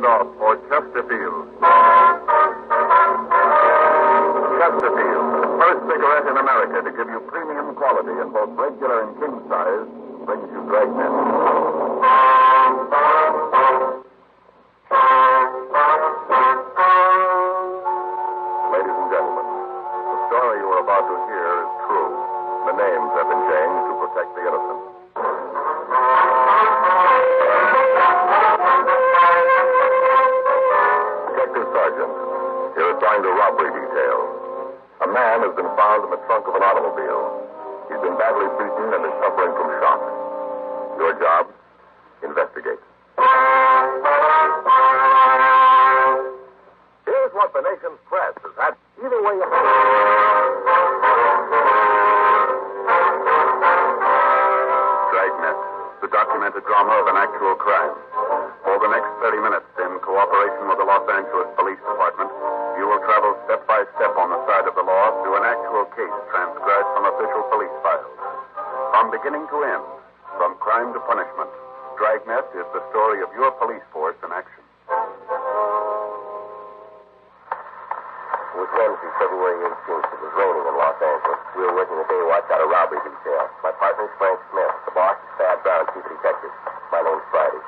Sound off for Chesterfield. Chesterfield, the first cigarette in America to give you premium quality in both regular and king size, brings you Dragnet. Ladies and gentlemen, the story you are about to hear is true. The names have been changed to protect the innocent. Detective Sergeant, you're assigned to robbery detail. A man has been found in the trunk of an automobile. He's been badly beaten and is suffering from shock. Your job? Investigate. Here's what the nation's press has had. Either way you... Dragnet, the documented drama of an actual crime. For the next 30 minutes, in cooperation with the Los Angeles Police Department, you will travel step by step on the side of the law through an actual case transcribed from official police files. From beginning to end, from crime to punishment, Dragnet is the story of your police force in action. It was Wednesday, February 18th. It was raining in Los Angeles. We were working a day watch out of robbery detail. My partner is Frank Smith. The boss is Thad Brown, chief detective. My name's Friday.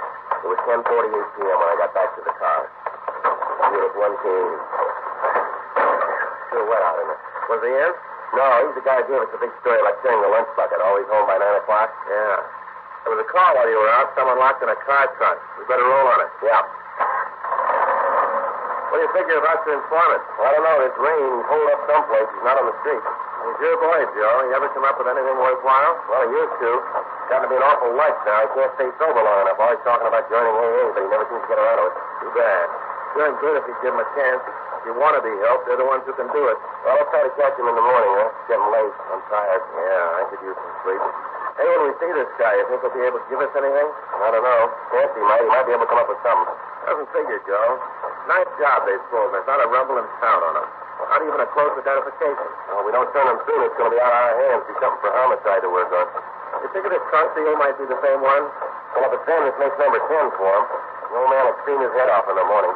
It was 10:48 p.m. when I got back to the car. Unit 1K. Still wet out in it. Was he in? No, he's the guy who gave us the big story about carrying the lunch bucket. Always home by 9 o'clock. Yeah. There was a call while you were out. Someone locked in a car trunk. We better roll on it. Yeah. What do you figure about your informant? Well, I don't know. It's rain. He's holed up someplace. He's not on the street. He's your boy, Joe. You ever come up with anything worthwhile? Well, he used to. Got to be an awful light now. He can't stay sober long enough. Always talking about joining AA, but he never seems to get around to it. Too bad. Doing good if you give him a chance. If you want to be helped, they're the ones who can do it. Well, I'll try to catch him in the morning, huh? It's getting late. I'm tired. Yeah, I could use some sleep. Hey, when we see this guy, you think he'll be able to give us anything? I don't know. Fancy might. He might be able to come up with something. Doesn't figure, Joe. Nice job they've pulled. There's not a rumble in town on him. Not even a close identification. Well, we don't turn him soon. It's going to be out of our hands. Be something for homicide to work on. You figure this trunk deal might be the same one? Well, if it's then, this makes number 10 for him. The old man will clean his head off in the morning.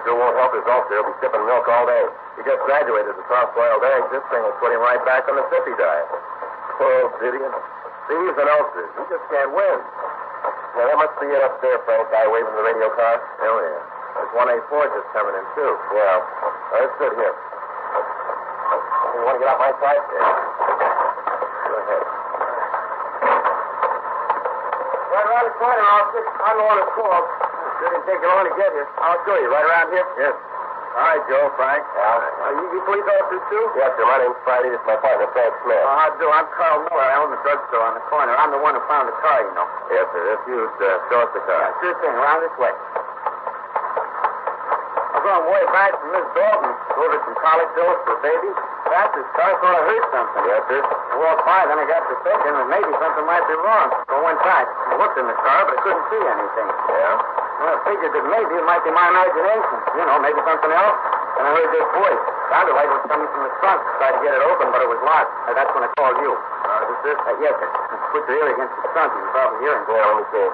Sure won't help his ulcer. He'll be sipping milk all day. He just graduated to soft-boiled eggs. This thing will put him right back on the sippy diet. Poor old idiot. Thieves and ulcers. He just can't win. Now, that must be it up there, Frank. Guy waving the radio car. Oh, yeah. There's 1A4 just coming in, too. Yeah. That's good here. You want to get out my side? Yeah. Go ahead. Right around the corner, officer. I know what it's called. Didn't take you long to get here. I'll show you. Right around here? Yes. All right, Joe, Frank. Yeah. You police officers, too? Yes, sir. My name's Friday. This is my partner, Frank Smith. How do? I'm Carl Miller. I own the drugstore on the corner. I'm the one who found the car, you know. Yes, sir. If you'd show us the car. Yeah, sure thing. Around this way. I'm going way back from Miss Dalton. Ordered some colic pills for babies. Perhaps this car sort of heard something. Yes, sir. I walked by, then I got to thinking that maybe something might be wrong. So I went back. I looked in the car, but I couldn't see anything. Yeah? Well, I figured that maybe it might be my imagination. You know, maybe something else. And I heard this voice. Sounded like it was coming from the trunk. Tried to get it open, but it was locked. That's when I called you. This? Yes, sir. Put your ear against the trunk. You can probably hear him. Yeah, let me see.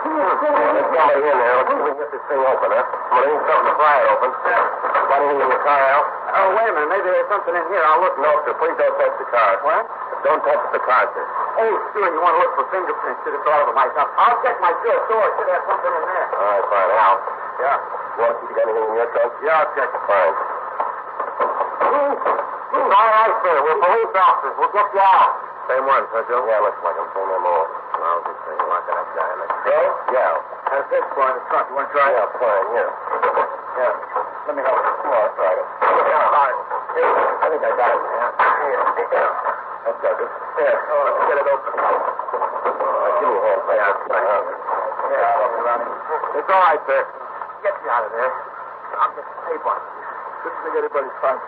There's somebody in there. Let's see if we can get this thing open, huh? Well, there ain't something to pry it open. Got anything in the car, Al? Oh, wait a minute. Maybe there's something in here. I'll look. No, sir. Please don't touch the car. What? Don't touch the car, sir. Oh, sure. You want to look for fingerprints. Should have thought of it myself. I'll check my drawer. Should have something in there. All right, fine. Al? Yeah. You want to see if you got anything in your trunk? Yeah, I'll check it. Fine. All right, sir. We're police officers. We'll get you out. Same one, huh, Joe? Yeah, looks like him. Same MO. Well, this thing, lock that up, guy. Joe? Yeah. There's this boy in the trunk. You want to try it? Yeah, fine. Here. Yeah. Let me help you. Come on, try it. Yeah, all right. Here. I think I got it. Yeah. Here. That's good. Here. Oh, let's get it open. Give me a hand. Yeah, that's right. Yeah, around him. It's all right, sir. Get you out of there. I'll get the tape on it. Couldn't think anybody's fine.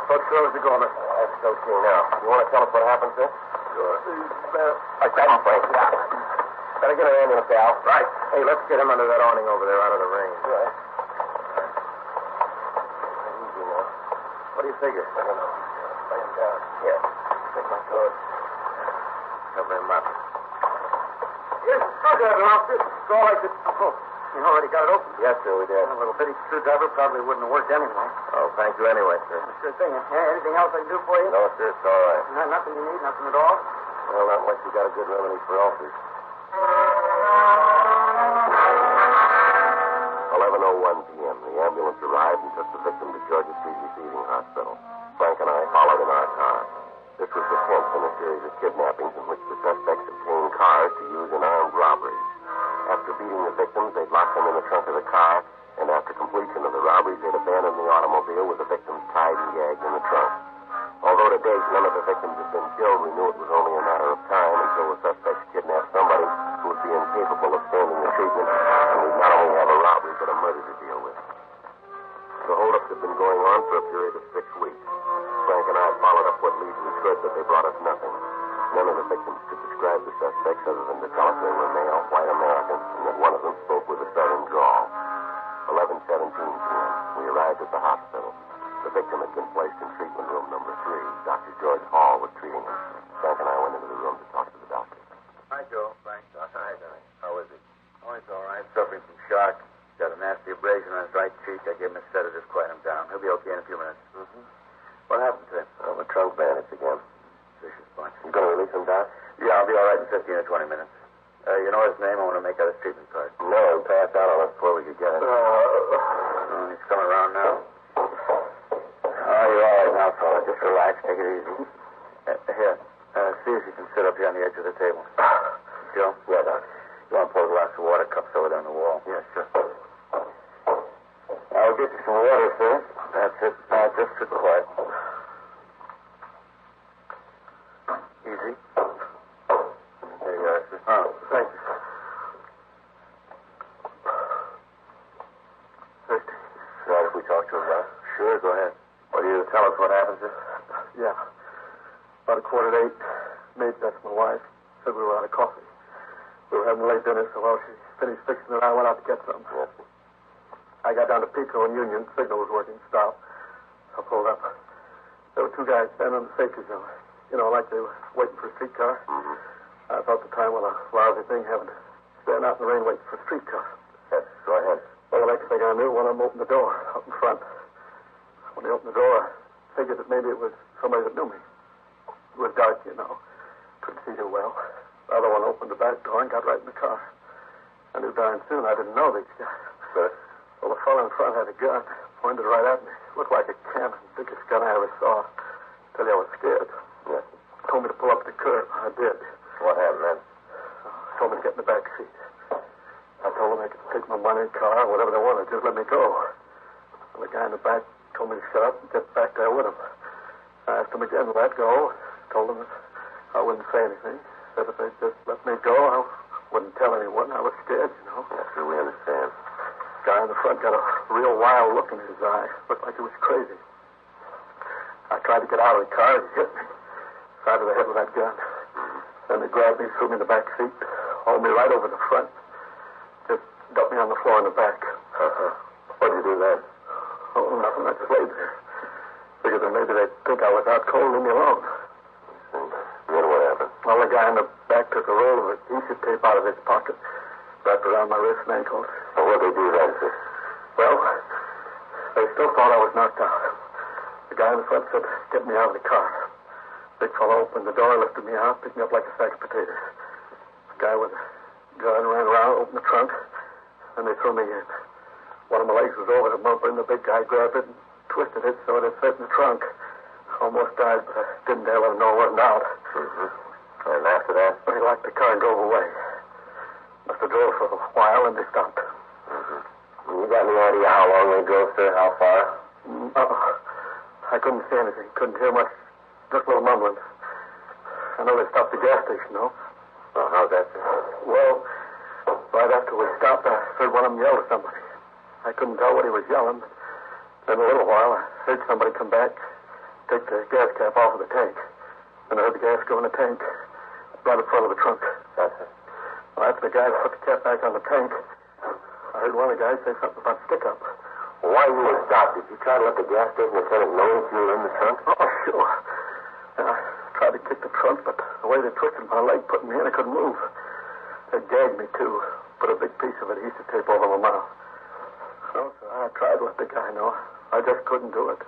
What clothes are going to? That's okay now. You want to tell us what happened, sir? Sure. I got him, Frank. Yeah. Better get an ambulance, Al. Right. Hey, let's get him under that awning over there out of the rain. Right. Easy now. What do you figure? I don't know. Lay him down. Here. Take my clothes. Cover him up. Yes, I'll get it off. This is all I could... Oh, You already got it open. Yes, sir, we did. A little bitty screwdriver probably wouldn't have worked anyway. Oh, thank you anyway, sir. Sure thing. Anything else I can do for you? No, sir, it's all right. Nothing you need, nothing at all? Well, not unless you got a good remedy for ulcers. 11:01 p.m. The ambulance arrived and took the victim to Georgia Street Receiving Hospital. Frank and I followed in our car. This was the 10th in a series of kidnappings in which the suspects obtained cars to use in armed robberies. After beating the victims, they'd lock them in the trunk of the car, and after completion of the robberies, they'd abandon the automobile with the victims tied and gagged in the trunk. Although to date none of the victims had been killed, we knew it was only a matter of time until the suspects kidnapped somebody who would be incapable of standing the treatment, and we'd not only have a robbery but a murder to deal with. The holdups had been going on for a period of 6 weeks. Frank and I followed up what leads we could, but they brought us nothing. None of the victims could describe the suspects other than to tell us they were male, white Americans, and that one of them spoke with a southern drawl. 11:17 p.m. We arrived at the hospital. The victim had been placed in treatment room number 3. Dr. George Hall was treating him. Frank and I went into the room to talk to the doctor. Hi, Joe. Frank. Hi, Danny. How is he? Oh, he's all right. Suffering from shock. Got a nasty abrasion on his right cheek. I gave him a sedative to quiet him down. He'll be okay in a few minutes. Mm-hmm. What happened to him? Oh, a trunk bandage again. Vicious bunch. You going to release him, Doc? Yeah, I'll be all right in 15 or 20 minutes. You know his name? I want to make out his treatment card. No, he passed out on us before we could get it. He's coming around now. Oh, you're all right now, fella. Just relax. Take it easy. Here. See if you can sit up here on the edge of the table. Joe? Yeah, Doc. You want to pour a glass of water, cups over there on the wall? Yeah, sure. I'll get you some water, sir. That's it. Now, just sit quiet. Easy. There you are, sir. Oh, thank you. Thirsty. Right, if we talk to him now? Sure, go ahead. Will you tell us what happened, sir? Yeah. About 7:45, maid, that's my wife, said we were out of coffee. We were having late dinner, so while she finished fixing it, I went out to get some. Yes. I got down to Pico and Union. Signal was working. Stop. I pulled up. There were 2 guys standing on the safety zone. You know, like they were waiting for a streetcar. Mm-hmm. I thought at the time, well, a lousy thing having to stand out in the rain waiting for a streetcar. Yes, go ahead. Well, the next thing I knew, one of them opened the door out in front. When he opened the door, I figured that maybe it was somebody that knew me. It was dark, you know. Couldn't see too well. The other one opened the back door and got right in the car. I knew darn soon I didn't know these guys. Sir? Well, the fellow in front had a gun, pointed right at me. Looked like a cannon, biggest gun I ever saw. Tell you I was scared. Yes. Told me to pull up the curb. I did. What happened then? Told me to get in the back seat. I told them they could take my money, car, whatever they wanted. Just let me go. And the guy in the back told me to shut up and get back there with him. I asked him again to let go. Told him that I wouldn't say anything. Said if they'd just let me go, I wouldn't tell anyone. I was scared, you know. Yes, sir, we understand. The guy in the front got a real wild look in his eye. Looked like he was crazy. I tried to get out of the car and he hit me. Side of the head with that gun. Then they grabbed me, threw me in the back seat, hauled me right over the front. Just dumped me on the floor in the back. What'd you do then? Oh, nothing. I just laid there. Figured that maybe they'd think I was out cold and leave me alone. Then what happened? Well, the guy in the back took a roll of adhesive tape out of his pocket, wrapped around my wrists and ankles. Well, what'd they do then, sir? Well, they still thought I was knocked out. The guy in the front said, get me out of the car. Big fellow opened the door, lifted me out, picked me up like a sack of potatoes. The guy with a gun ran around, opened the trunk, and they threw me in. One of my legs was over the bumper, and the big guy grabbed it and twisted it so it fit in the trunk. Almost died, but I didn't dare let him know it wasn't out. Mm-hmm. And after that? Well, he locked the car and drove away. Must have drove for a while, and they stopped. Mm-hmm. You got any idea how long they drove, sir? How far? I couldn't see anything. Couldn't hear much. Just a little mumbling. I know they stopped the gas station, though. Well, how's that, sir? Well, right after we stopped, I heard one of them yell to somebody. I couldn't tell what he was yelling, but in a little while, I heard somebody come back, take the gas cap off of the tank. And I heard the gas go in the tank, right in front of the trunk. That's it. Well, after the guy put the cap back on the tank, I heard one of the guys say something about stick-up. Well, why you were stopped? Did you try to let the gas station attendant know that you were in the trunk? Oh, sure. And I tried to kick the trunk, but the way they twisted my leg, putting me in, I couldn't move. They gagged me, too. put a big piece of adhesive tape over my mouth. No, sir, I tried to let the guy know. I just couldn't do it.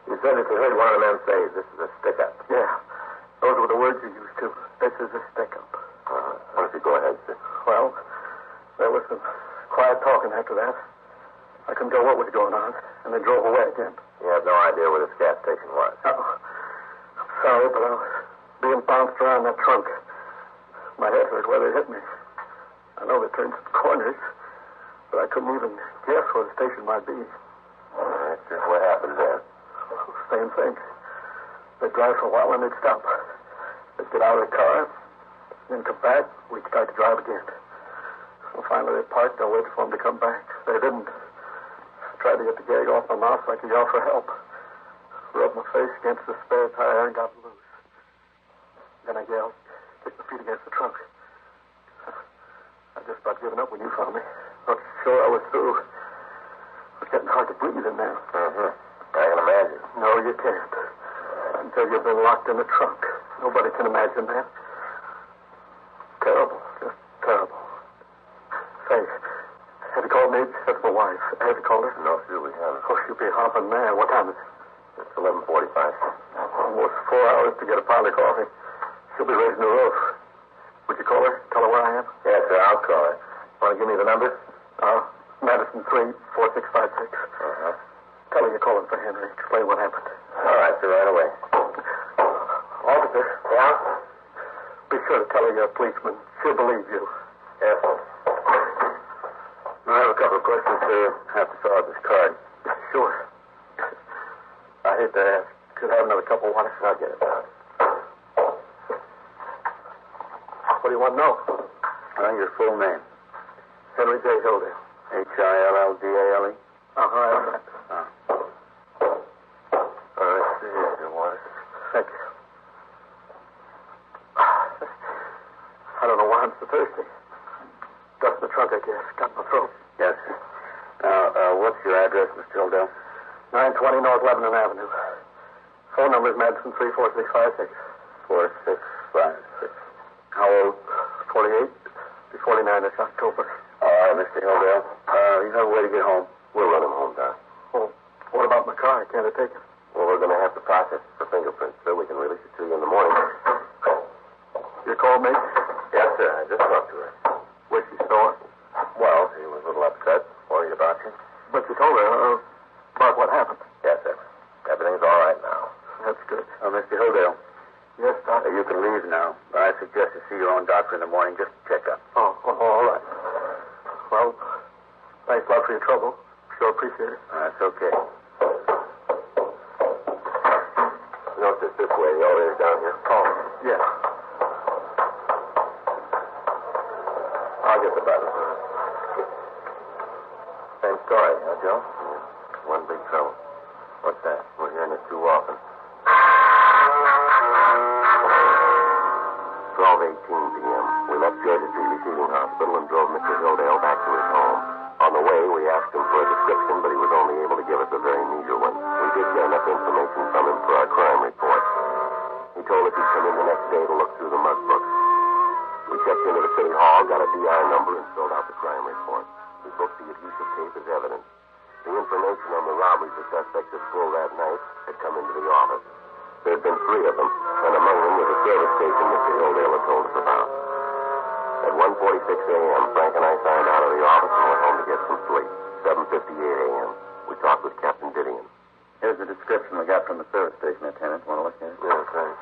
You said that you heard one of the men say, this is a stick-up. Yeah. Those were the words you used, too. This is a stick-up. Why don't you go ahead, sir? Well, there was some quiet talking after that. I couldn't tell what was going on, and they drove away again. You have no idea where this gas station was? No. I'm sorry, but I was being bounced around that trunk. My head hurt where they hit me. I know they turned some corners, but I couldn't even guess where the station might be. All right, sir. What happened then? Same thing. They'd drive for a while and they'd stop. They'd get out of the car, then come back. We'd start to drive again. Well, finally they parked. I waited for them to come back. They didn't. I tried to get the gag off my mouth so I could yell for help. Rubbed my face against the spare tire and got loose. Then I yelled, kicked my feet against the trunk. I just about given up when you found me. Not sure I was through. It was getting hard to breathe in there. Mm-hmm. I can imagine. No, you can't. Until you've been locked in the trunk. Nobody can imagine that. Terrible. Just terrible. Say, have you called me? That's my wife. Have you called her? No, sir, we haven't. Oh, she'll be hopping mad. What time is it? It's 11:45. Almost 4 hours to get a pound of coffee. She'll be raising the roof. Would you call her? Tell her where I am? Yes, sir, I'll call her. Want to give me the number? Madison 34656. Uh-huh. Tell her you're calling for Henry. Explain what happened. All right, sir, right away. Officer. Yeah? Be sure to tell her you're a policeman. She'll believe you. Yes, sir. I have a couple of questions, sir. Have to fill out this card. Sure. I hate to ask. Could I have another cup of water? I'll get it. What do you want to know? Your full name. Henry J. Hilldale. Hildale? Uh-huh. All right, sir, here's your water. Thank you. I don't know why I'm so thirsty. Dust in the trunk, I guess. Got my throat. Yes, sir. Now, what's your address, Mr. Hildale? 920 North Lebanon Avenue. Phone number is Madison 34656. 4656. How old? 48. Be 49 this October. All right, Mr. Hildale. You have a way to get home. We'll run him home, Doc. Well, what about my car? Can't I take it? Well, we're going to have to process it for fingerprints, sir. We can release it to you in the morning. You called me? Yes, sir. I just talked to her. Was she sore? Well, she was a little upset. Worried about you. But you told her about what happened. Yes, sir. Everything's all right now. That's good. Mr. Hildale. Yes, Doctor. You can leave now. I suggest you see your own doctor in the morning. Just check up. Oh, all right. Well, thanks a lot for your trouble. Sure appreciate it. That's okay. No, it's this way. The elevator's down here. Oh, yeah. I'll get the button. Same story, huh, Joe? One big trouble. What's that? We're hearing it too often. 12:18 p.m. We left Georgia Street Receiving Hospital and drove Mr. Hildale back to his home. On the way, we asked him for a description, but he was only able to give us a very meager one. We did get enough information from him for our crime report. He told us he'd come in the next day to look through the mug books. We checked into the city hall, got a DI number, and filled out the crime report. We booked the adhesive tape as evidence. The information on the robberies the suspects had pulled that night had come into the office. There had been 3 of them, and among them was a service station Mr. Hildale had told us about. At 1:46 a.m., Frank and I signed out of the office and went home to get some sleep. 7:58 a.m. We talked with Captain Didion. Here's the description we got from the service station, Lieutenant. Want to look at it? Yeah, thanks.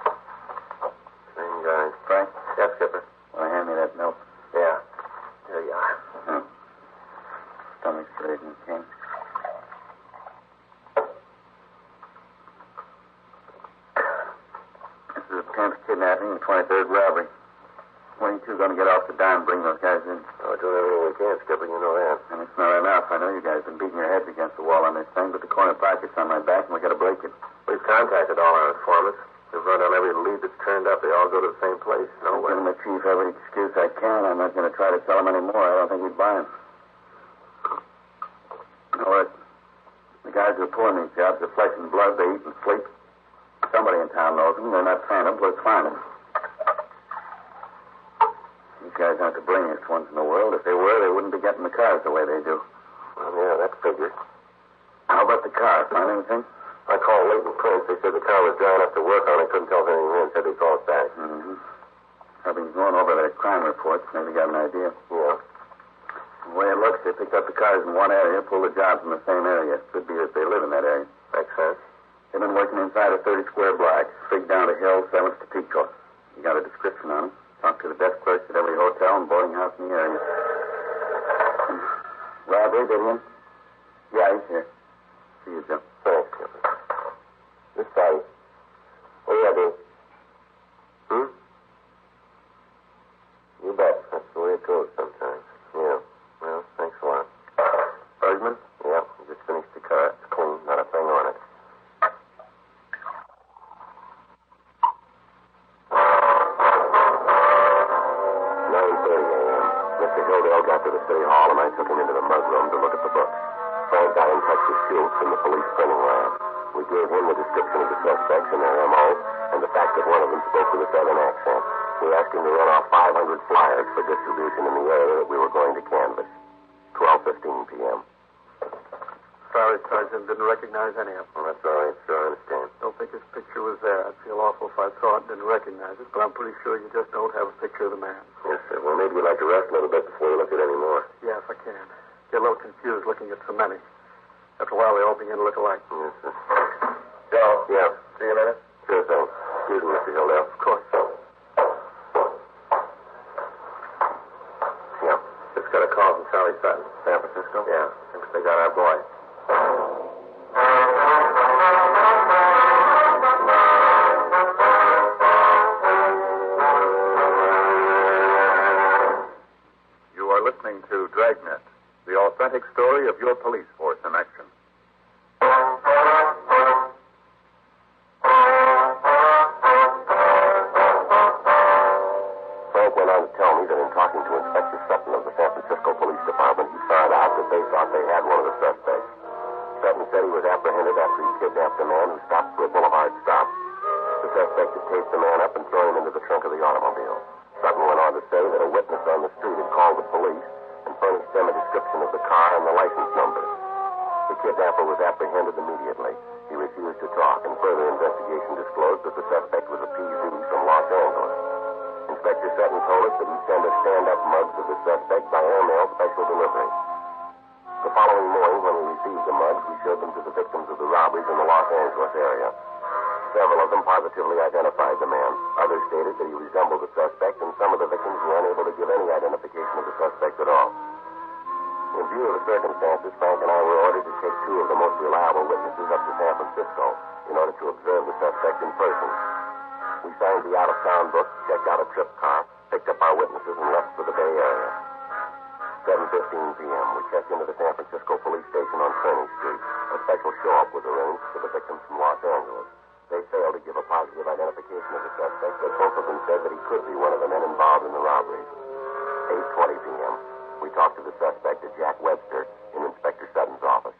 Same guy. Frank? Yes, Skipper. Want to hand me that milk? Yeah. Here you are. Stomach straight and king. This is a 10th kidnapping and 23rd robbery. When are you two going to get off the dime and bring those guys in? We're doing everything we can, Skipper. You know that. And it's not enough. I know you guys have been beating your heads against the wall on this thing, but the corner pocket's on my back, and we got to break it. We've contacted all our informants. We've run down every lead that's turned up. They all go to the same place. No way. I'm giving the chief every excuse I can. I'm not going to try to sell him any more. I don't think he'd buy him. You know what? The guys who are pulling these jobs are flesh and blood. They eat and sleep. Somebody in town knows them. They're not phantoms. Let's find them. You guys aren't the brainiest ones in the world. If they were, they wouldn't be getting the cars the way they do. Well, yeah, that figures. How about the car? Find anything? I called Leighton Prince. They said the car was dry enough to work on. They couldn't tell us anything in. Said they'd call us back. Mm-hmm. I've been going over their crime reports. Maybe got an idea. Yeah. The way it looks, they picked up the cars in one area, pulled the jobs in the same area. Could be that they live in that area. Makes sense. They've been working inside a 30-square block, straight down the hill, 7th to Pico. You got a description on them. Talked to the desk clerks at every hotel and boarding house in the area. Robert, did he? Yeah, he's here. See you, Joe. Thanks, Kevin. This side. What do you do? You bet. That's the way it goes sometimes. Yeah. Well, thanks a lot. Bergman? Yeah, we just finished the car. It's clean. Not a thing on it. 9:30 a.m. Mr. Hildale got to the city hall, and I took him into the mug room to look at the books. Frank got in touch with Schultz in the police printing lab. We gave him the description of the suspects and their M.O., and the fact that one of them spoke with a southern accent. We asked him to run off 500 flyers for distribution in the area that we were going to canvass. 12:15 p.m. Sorry, Sergeant. Didn't recognize any of them. Well, that's all right, sir. I understand. Don't think his picture was there. I'd feel awful if I saw it and didn't recognize it, but I'm pretty sure you just don't have a picture of the man. Yes, sir. Well, maybe we'd like to rest a little bit before we look at any more. Yeah, if I can. Get a little confused looking at so many. After a while, they all begin to look alike. Yes, sir. Joe? Yeah. See you in a minute? Sure thing. Excuse me, Mr. Hildale. Of course. Yeah. Just got a call from Sally Sutton. San Francisco? Yeah. Thinks they got our boy. You are listening to Dragnet, the authentic story of your police force in action. Frank went on to tell me that in talking to Inspector Sutton of the San Francisco Police Department, he found out that they thought they had one of the suspects. Sutton said he was apprehended after he kidnapped a man who stopped for a boulevard stop. The suspect had taped the man up and thrown him into the trunk of the automobile. Sutton went on to say that a witness on the street had called the police and furnished them a description of the car and the license number. The kidnapper was apprehended immediately. He refused to talk, and further investigation disclosed that the suspect was a PV from Los Angeles. Inspector Sutton told us that he'd send us stand-up mugs of the suspect by airmail special delivery. The following morning, when we received the mugs, we showed them to the victims of the robberies in the Los Angeles area. Several of them positively identified the man. Others stated that he resembled the suspect, and some of the victims were unable to give any identification of the suspect at all. In view of the circumstances, Frank and I were ordered to take two of the most reliable witnesses up to San Francisco in order to observe the suspect in person. We signed the out-of-town book, checked out a trip car, picked up our witnesses, and left for the Bay Area. 7:15 p.m. We checked into the San Francisco police station on Kearny Street. A special show-up was arranged for the victims from Los Angeles. They failed to give a positive identification of the suspect, but both of them said that he could be one of the men involved in the robberies. 8:20 p.m. We talked to the suspect, Jack Webster, in Inspector Sutton's office.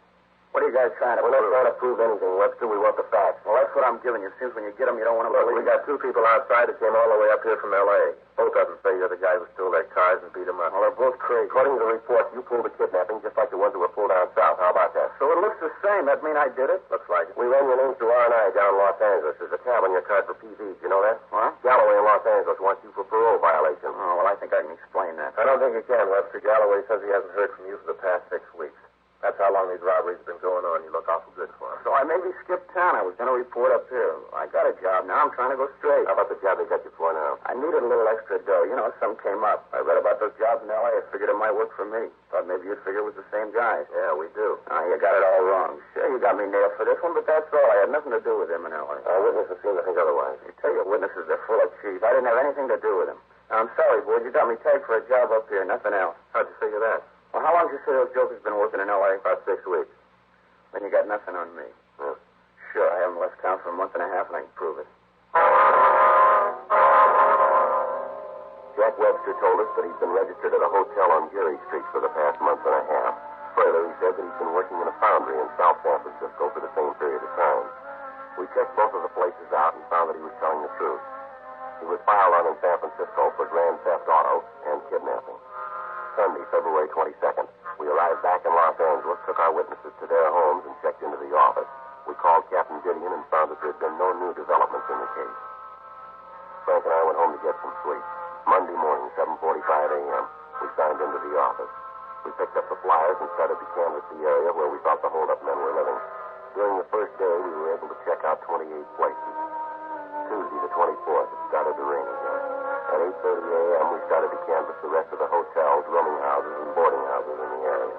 What are you guys trying to We're not trying to prove anything, Webster. We want the facts. Well, that's what I'm giving you. Seems when you get them, you don't want to Look, believe. we got two people outside that came all the way up here from L.A. Both of them say you're the guy who stole their cars and beat them up. Well, they're both crazy. According to the report, you pulled the kidnapping just like the ones that were pulled down south. How about that? So it looks the same. That mean I did it? Looks like it. We ran your name through R&I down in Los Angeles. There's a tab on your card for PVs. You know that? What? Galloway in Los Angeles wants you for parole violation. Oh, well, I think I can explain that. I don't think you can, Webster. Galloway says he hasn't heard from you for the past 6 weeks. That's how long these robberies have been going on. You look awful good for him. So I maybe skipped town. I was going to report up here. I got a job. Now I'm trying to go straight. How about the job they got you for now? I needed a little extra dough. You know, something came up. I read about those jobs in L.A. I figured it might work for me. Thought maybe you'd figure it was the same guys. Yeah, we do. Oh, you got it all wrong. Sure, you got me nailed for this one, but that's all. I had nothing to do with him in L.A. Our witnesses seem to think otherwise. You tell your witnesses they're full of cheese. I didn't have anything to do with him. Now, I'm sorry, boy. You got me tagged for a job up here. Nothing else. How'd you figure that? Well, how long did you say those jokers been working in L.A.? About 6 weeks. Then you got nothing on me. Yeah. Sure, I haven't left town for a month and a half, and I can prove it. Jack Webster told us that he's been registered at a hotel on Geary Street for the past month and a half. Further, he said that he's been working in a foundry in South San Francisco for the same period of time. We checked both of the places out and found that he was telling the truth. He was filed on in San Francisco for grand theft auto and kidnapping. Sunday, February 22nd. We arrived back in Los Angeles, took our witnesses to their homes, and checked into the office. We called Captain Gideon and found that there had been no new developments in the case. Frank and I went home to get some sleep. Monday morning, 7:45 a.m., we signed into the office. We picked up the flyers and started to canvass the area where we thought the hold-up men were living. During the first day, we were able to check out 28 places. Tuesday, the 24th, it started to rain again. At 8:30 a.m., we started to canvass the rest of the hotels, rooming houses, and boarding houses in the area.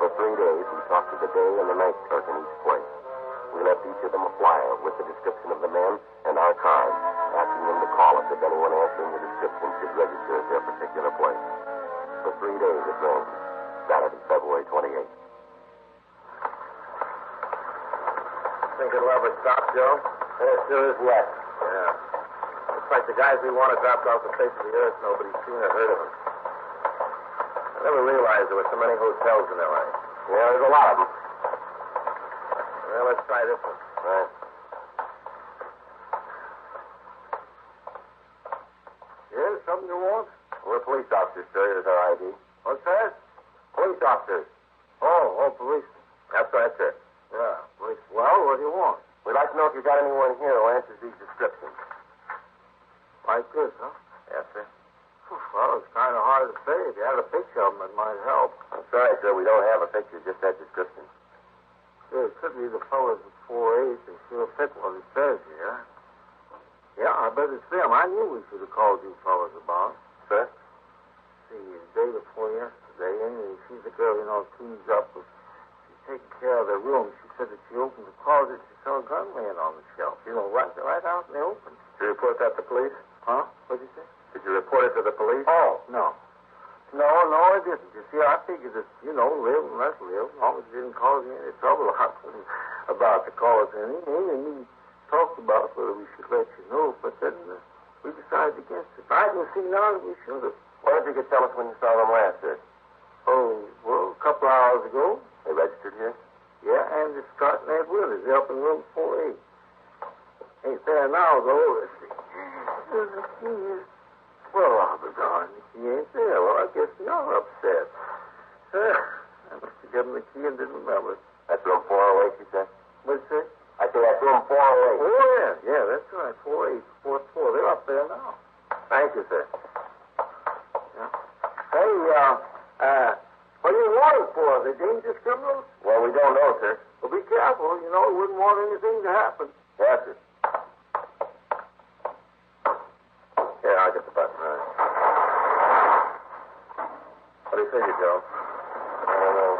For 3 days, we talked to the day and the night clerk in each place. We left each of them a flyer with the description of the men and our cards, asking them to call us if anyone answering the description should register at their particular place. For 3 days, it rained. Saturday, February 28th. Think it'll ever stop, Joe? It sure is wet. Yeah. Looks like the guys we wanted dropped off the face of the earth. Nobody's seen or heard of them. I never realized there were so many hotels in L.A. Yeah, there's a lot of them. Well, let's try this one. Right. Here's something you want? We're police officers, sir. Here's our ID. What's that? Police officers. Oh, police. That's right, sir. Yeah, police. Well, what do you want? We'd like to know if you've got anyone here who answers these descriptions. Like this, huh? Yes, sir. Well, it's kind of hard to say. If you had a picture of them, it might help. I'm sorry, sir. We don't have a picture, just that description. Yeah, it could be the fellas at 4-8. They sure fit what it says here. Yeah, I bet it's them. I knew we should have called you fellas about. Sir? See, the day before yesterday, Amy, she's the girl, cleans up. She's taking care of their room. She said that she opened the closet. She saw a gun laying on the shelf. Right out in the open. Did you report that to police? Huh? What'd you say? Did you report it to the police? Oh, no. No, I didn't. You see, I figured that, live and let live, as long as it didn't cause me any trouble. I wasn't about to cause any. Amy and me talked about whether we should let you know, but then we decided against it. I didn't see none we should have. Why don't you could tell us when you saw them last, sir? Oh, well, a couple of hours ago. They registered here? Yeah, and it's starting that Willis. They're up in room 4-8. Ain't there now, though. Let's see. There's the key. Well, I'll be darned. The key ain't there. Well, I guess you're upset. I must have given the key and didn't remember it. That's room 408, you said? What'd you say? I said that's room 408. Oh, yeah, that's right. 4-8, 4-4. They're up there now. Thank you, sir. Yeah. Hey, what are you wanted for? Are they dangerous criminals? Well, we don't know, sir. Well, be careful. We wouldn't want anything to happen. Yes, sir. Here, I'll get the button. All right. What do you figure, Joe? I don't know.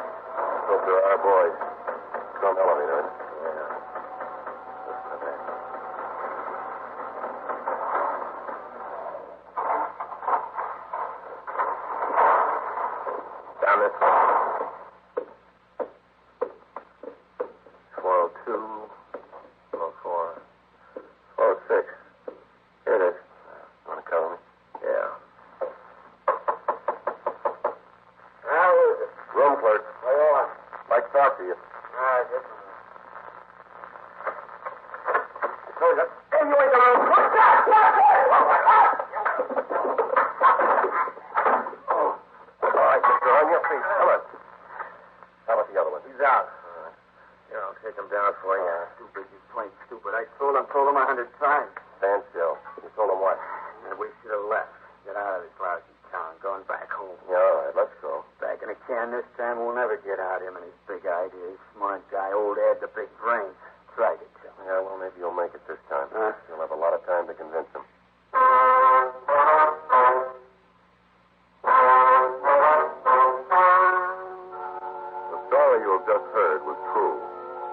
Hope there are boys. Some elevator. Yeah. Okay. Down this way. 402, 404, 406. Here it is. Want to cover me? Yeah. How is it? Room clerk. What do you want? Like to talk to you. All right, just a minute. Hey, you ain't gonna... What's that? All right, mister, on your feet. Come on. How about the other one? He's out. Here, I'll take him down for you. Stupid, you plain stupid. I told him 100 times. Stand still. You told him what? And we should have left. Get out of this lousy town. Going back home. Yeah, all right, let's go. Back in the can this time, we'll never get out him and his big ideas. Smart guy, old Ed, the big brain. Tried it, Joe. Yeah, well, maybe you'll make it this time. You'll have a lot of time to convince him. The story you have just heard was true.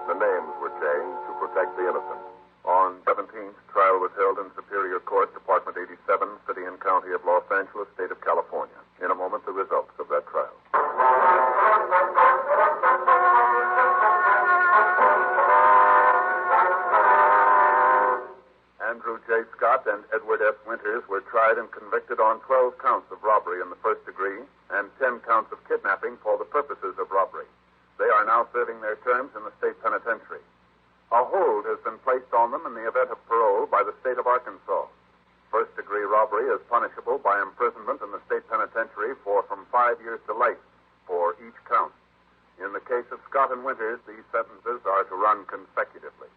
The names were changed to protect the innocent. On 17th, trial was held in Superior Court, Department 87, City and County of Los Angeles, State of California. In a moment, the results of that trial. Andrew J. Scott and Edward F. Winters were tried and convicted on 12 counts of robbery in the first degree and 10 counts of kidnapping for the purposes of robbery. They are now serving their terms in the state penitentiary. A hold has been placed on them in the event of parole by the state of Arkansas. First-degree robbery is punishable by imprisonment in the state penitentiary for from 5 years to life for each count. In the case of Scott and Winters, these sentences are to run consecutively.